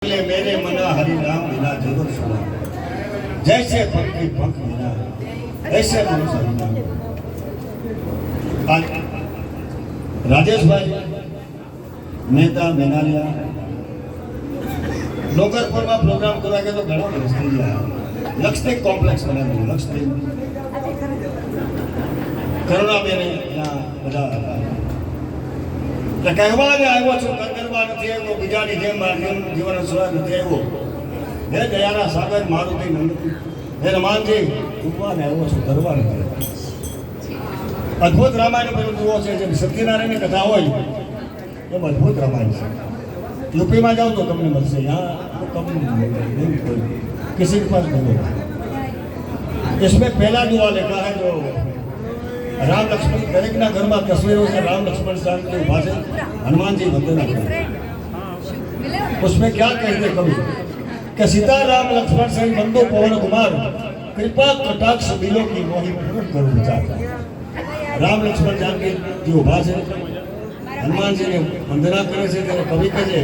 मेरे मना हरि नाम बिना जगत सुना जैसे पंखी पंख बिना ऐसे मनुष्य हरि नाम। आज राजेश भाई नेता मेनालिया लोकरपुर में प्रोग्राम करवा के तो घणो वर्ष थई गया। लक्षद्वीप कॉम्प्लेक्स बनाव्યું लक्षद्वीપ કરુણાબેન બધા એટલે કહેવા જ આવ્યો છું કરવા નથી આવ્યો બીજાની જેમ જીવન સ્વાદ નથી આવ્યો હે દયાના સાગર મારુતિ નંદ હે રમાનજી ઉભવાને આવ્યો છું કરવા નથી અદ્ભુત રામાયણ પેલું જુઓ છે જેમ સત્યનારાયણની કથા હોય એમ અદ્ભુત રામાયણ છે। यूपी में जाओ तो तुमने मत से यहाँ तो कम नहीं कोई किसी के पास नहीं होगा। इसमें पहला दुआ लिखा है जो राम लक्ष्मण दरेक ना घर में तस्वीरों से राम लक्ष्मण शान के भाषण हनुमान जी वंदना करें। उसमें क्या कहते कवि कि सीता राम लक्ष्मण से बंदो पवन कुमार कृपा कटाक्ष बिलो की मोहि पूर्ण करो विचार। राम लक्ष्मण जान के जो भाषण हनुमान जी ने वंदना करे से तेरे कवि कहे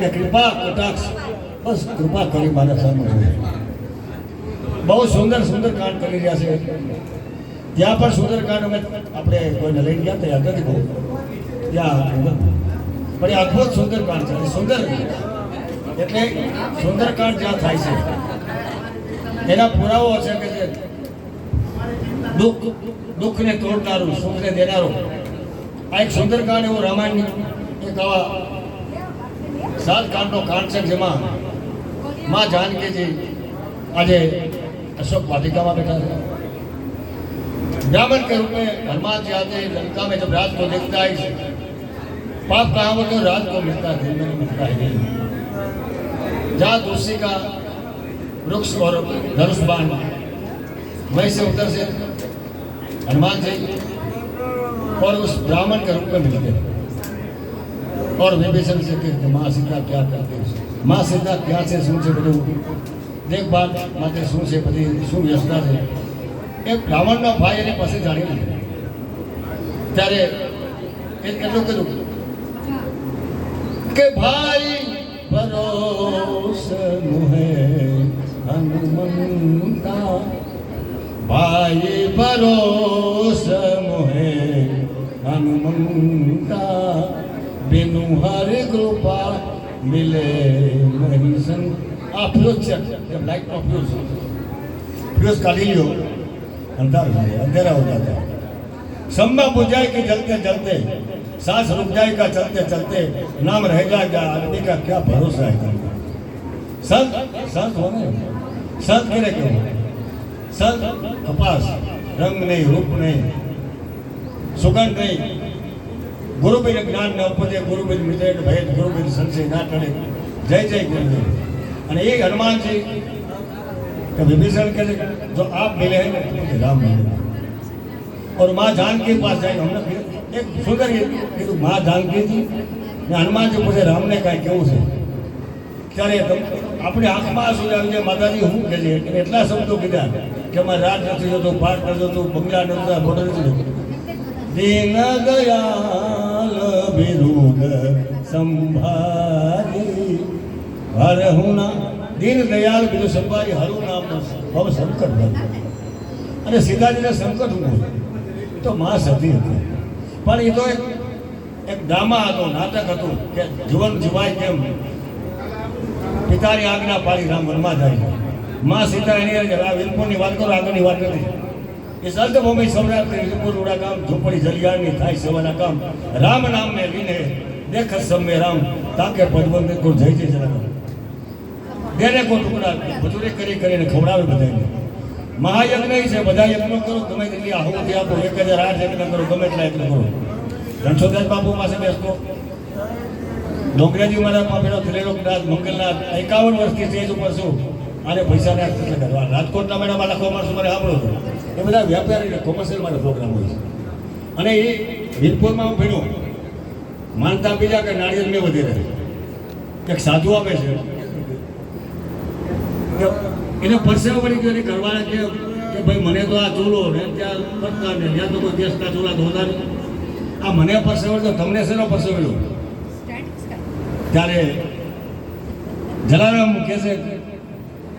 कि कृपा कटाक्ष बस कृपा करी मारा सामने बहुत सुंदर सुंदर कांड कर रहा है। यहाँ पर सुंदर कांड में अपने कोई लई गया तो याद नहीं या पर अद्भुत सुंदर कांड है। सुंदर એટલે સુંદરકાંડ જ્યાં થાય છે એના પુરાવો છે કે જે દુઃખને તોડનારું સુખને દેનારું આ એક સુંદરકાંડ એવો રામાયણ એક આવા 7 કાંડનો કાંડ છે જેમાં माँ जानकी जी आज अशोक वाटिका में बैठा है। ब्राह्मण के रूप में हनुमान जी आते हैं लंका में जब राज को देखता है पाप कहाँ हो तो राज को मिलता है दिन में मिलता है नहीं। जहाँ तुलसी का वृक्ष और धनुष बाण वहीं से उधर से हनुमान जी और उस ब्राह्मण के रूप में मिलते हैं और विभीषण से कहते माँ सीता क्या करते माँ सीता क्या से શું છે બધું દેખભાલ માટે શું છે બધી શું વ્યવસ્થા છે એ બ્રાહ્મણનો ભાઈ એની પાસે જાણી લીધું ત્યારે એ કેટલું કીધું કે ભાઈ ભરોસ મુહે હનુમંતા भाई भरोस मुहे हनुमंता बिनु हर कृपा मिले नहीं सन। आप फ्यूज जब लाइट का फ्यूज का लियो अंधेरा हो जाता है। सम्मा बुझाए कि जलते जलते सांस रुक जाएगा चलते चलते नाम रह जाएगा आदमी का क्या भरोसा है। संत संत होने संत गिरे क्यों संत कपास रंग नहीं रूप नहीं सुगंध नहीं गुरु बिन ज्ञान न उपजे गुरु बिन मिले भेद गुरु बिन संशय ना टळे जय जय गुरुदेव। અને એ હનુમાનજી કે વિભીષણ કે जो आप मिले हैं मुझे राम मिले और माँ जानकी के पास जाए हमने एक सुंदर ये तो माँ जानकी जी ने हनुमान जी पूछे राम ने कहा केવું છે ત્યારે આપણી આંખમાં આંસુ આવી જાય માતાજી હું કે છે એટલા શબ્દો કીધા કે અમારે રાત નથી જોતો પાઠ નથી જોતો બંગલા નથી મોટર નથી જોતો દીન દયાલ વિરુદ્ધ સંભારી હરહુના દીન દયાલ વિરુદ્ધ સંભારી હરુ નામ બહુ સંકટ હતું અને સીતાજીને સંકટ હતું તો માં સતી હતી પણ એ તો એક ડ્રામા હતો નાટક હતું કે જીવન જીવાય કેમ પિતાની આજ્ઞા પાડી રામ વનમાં જાય માં સીતા એની વીરપુરની વાત કરો આગળની વાત નથી એ સંતભૂમિ સૌરાષ્ટ્ર વીરપુર ઉડા ગામ ઝૂંપડી જલિયાળની થાય સેવાના કામ રામ નામ ને લીને દેખ સમ્મે રામ તાકે પદવંત કો જય જય જરા દેને કો ટુકડા મજૂરી કરી કરીને ખવડાવે બધાને મહાયજ્ઞ છે બધા યજ્ઞ કરો તમે એટલી આહુતિ આપો 1008 યજ્ઞ કરો ગમે એટલા યજ્ઞ કરો રણછોડદાસ બાપુ પાસે બેસતો ડોંગરેજી મારા પાપેલો ત્રિલોકનાથ મંગલનાથ 51 વર્ષથી સ્ટેજ ઉપર છું અને પૈસાને કેટલા કરવા રાજકોટના મેળામાં લખવા માણસો મને સાંભળો છો એ બધા વ્યાપારી કોમર્શિયલ મારો પ્રોગ્રામ હોય છે અને એ વીરપુરમાં હું ભણ્યો માનતા બીજા કે નાળિયેર મેં વધી રહે એક સાધુ આપે છે એને પરસેવો પડી ગયો એને ઘરવાળા કે ભાઈ મને તો આ ચૂલો ને ત્યાં કરતા ને ત્યાં તો કોઈ ગેસના ચૂલા ધોતા નહીં આ મને પરસેવો તો તમને શેનો પરસેવો ત્યારે જલારામ કહે છે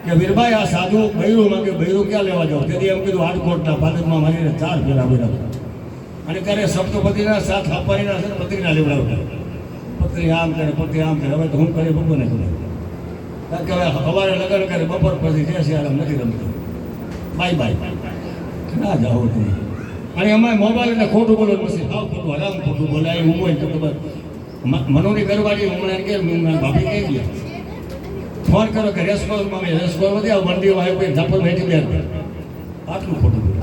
કે વીરભાઈ આ સાધુ બૈરું માંગે બૈરું ક્યાં લેવા જાવ? તેથી એમ કીધું રાજકોટના પાદરમાં મારીને 4 ફેરા બોલ્યા. અને ત્યારે સપ્તપતિના 7 અપારીના પત્રીના લેવડાવતા. પત્રી આમ કરે પત્રી આમ કરે. હવે તો હું કરી ભગવાને કરે. કારણ કે હવે સવારે લગ્ન કરે બપોર પછી જે છે આરામ નથી રમતો. બાય બાય ના જાઓ તમે. અને એમાં મોબાઈલ એટલે ખોટું બોલો પછી હાવ ખોટું હરામ ખોટું બોલાય. હું હોય તો ખબર મનોની કરવાની હમણાં કે ભાભી કહી ગયા ફોન કરો કે રેસકોર્સમાં વધી આવ મંડી વાય કોઈ ઝાપર બેઠી બે આટલું ખોટું બોલે.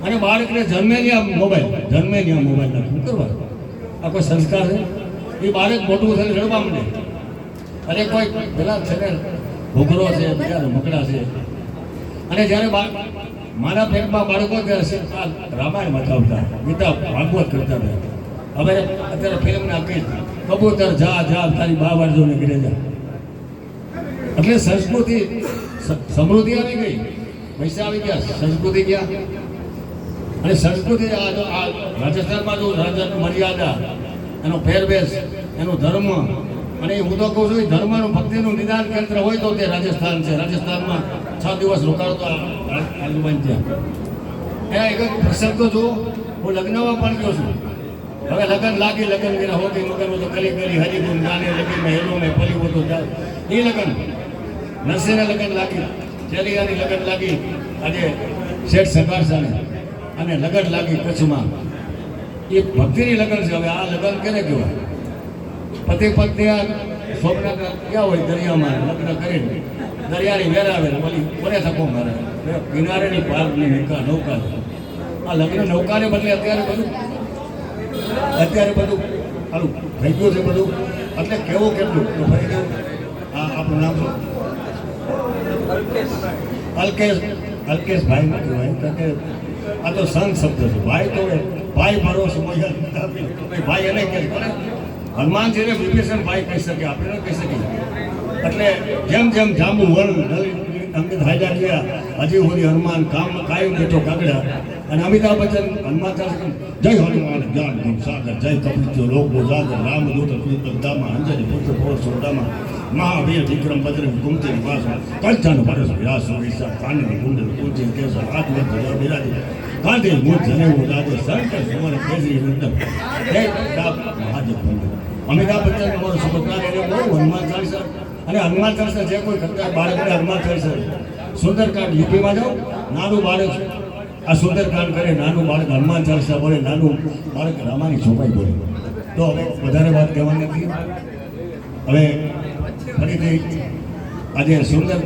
અને બાળકને જન્મે નહીં આ મોબાઈલ નાખવું કરવા આ કોઈ સંસ્કાર છે? એ બાળક મોટું થઈને રડવા માંડે. અને કોઈ પેલા છે ને ઘોઘરો છે બીજા મકડા છે. અને જ્યારે મારા પેટમાં બાળકો રામાયણ બતાવતા ગીતા ભાગવત કરતા હતા. હવે અત્યારે ફિલ્મ નાખી કબૂતર જા જા તારી બા બાજુને ઘરે જા. એટલે સંસ્કૃતિ સમૃદ્ધિ આવી ગઈ, પૈસા આવી ગયા, સંસ્કૃતિ ગયા. અને સંસ્કૃતિ આ રાજસ્થાનમાં જો રાજાની મર્યાદા, એનો પહેરવેશ, એનો ધર્મ, અને હું તો કહું છું કે ધર્મનું ભક્તિનું નિદાન કેન્દ્ર હોય તો તે રાજસ્થાન છે. રાજસ્થાનમાં 6 દિવસ રોકાણો તો હનુમાન ત્યાં. એના એક પ્રસંગ તો જુઓ, હું લગ્નમાં પણ ગયો છું. હવે લગ્ન લાગી લગ્ન મેરા હો ગઈ મગર તો કલી કલી હરીગુન ગાને લગી મેં હેલો મેં પલી હો તો એ લગ્ન નરસિંહને લગ્ન લાગી, ચેલિયાની લગ્ન લાગી આજે શેઠ સકારસાને, અને લગ્ન લાગી કચ્છમાં. એ ભક્તિની લગ્ન છે. હવે આ લગ્ન કેને કહેવાય? પતિ પત્ની સોમનાથ ક્યાં હોય દરિયામાં લગ્ન કરીને દરિયાની વેરાવે ઓલી કોને થકો મારે કિનારેની પારની નૌકા. આ લગ્ન નૌકાને બદલે અત્યારે બધું સારું થઈ ગયું છે બધું. એટલે કેવું કેટલું તો ફરી ગયું. આ આપણું નામ શું? અલ્કેશ ભાઈ નથી ભાઈ, કારણ કે આ તો સંત શબ્દ છે. ભાઈ તો ભાઈ ભરોસો ભાઈ એને કહે હનુમાનજીને વિભીષણ ભાઈ કહી શકે, આપણે ન કહી શકીએ. એટલે જેમ જેમ જાંબુ વન અંકિત હાજર ગયા હજી સુધી હનુમાન કાયમ બેઠો કાગડા. અને અમિતાભ બચ્ચન હનુમાન જય હનુમાન જ્ઞાન સાગર જય કપિત્યો લોક સાગર રામદૂત પદ્દામાં અંજલિ પુત્ર પૌર સોદામાં મહાવીર વિક્રમ બજરંગ ગુમતી નિવાસમાં કંચન પરસ વ્યાસ વિશા કાનની કુંડલ કુંચી કેસર આત્મન ધજા બિરાજી કાંતિ મૂળ જનેવું રાજે શંકર સુમર કેસરી વૃંદમ જય પ્રતાપ મહાજન બંધ. અમિતાભ બચ્ચન અમારો સુપરસ્ટાર એને બહુ હનુમાન ચાલીસા. અને હનુમાન ચાલીસા જે કોઈ કરતા બાળકને હનુમાન ચાલીસા સુંદરકાંડ યુપીમાં જાઓ, નાનું બાળક આ સુંદરકાંડ કરે, નાનું બાળક હનુમાન ચાલીસા બોલે, નાનું બાળક રામાની ચોપાઈ બોલે. તો હવે વધારે વાત કહેવાની નથી. હવે ફરીથી આજે સુંદર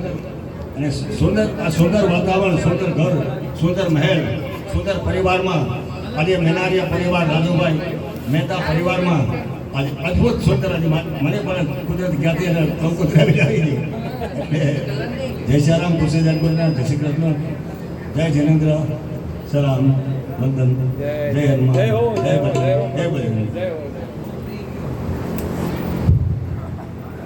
વાતાવરણ, સુંદર ઘર, સુંદર મહેલ, સુંદર પરિવારમાં આજે મેનારિયા પરિવાર, રાજુભાઈ મહેતા પરિવારમાં આજે અદ્ભુત સુંદર આજે મને પણ કુદરત જ્ઞાતિ અને કંકોત્રી આવી ગઈ. એટલે જય શ્યારામ, ખુશી જનગુરુનાથ, જય શ્રી કૃષ્ણ, જય જૈનેન્દ્ર, સલામ, વંદન, જય હનુમાન, જય બજરંગ, જય બજરંગ.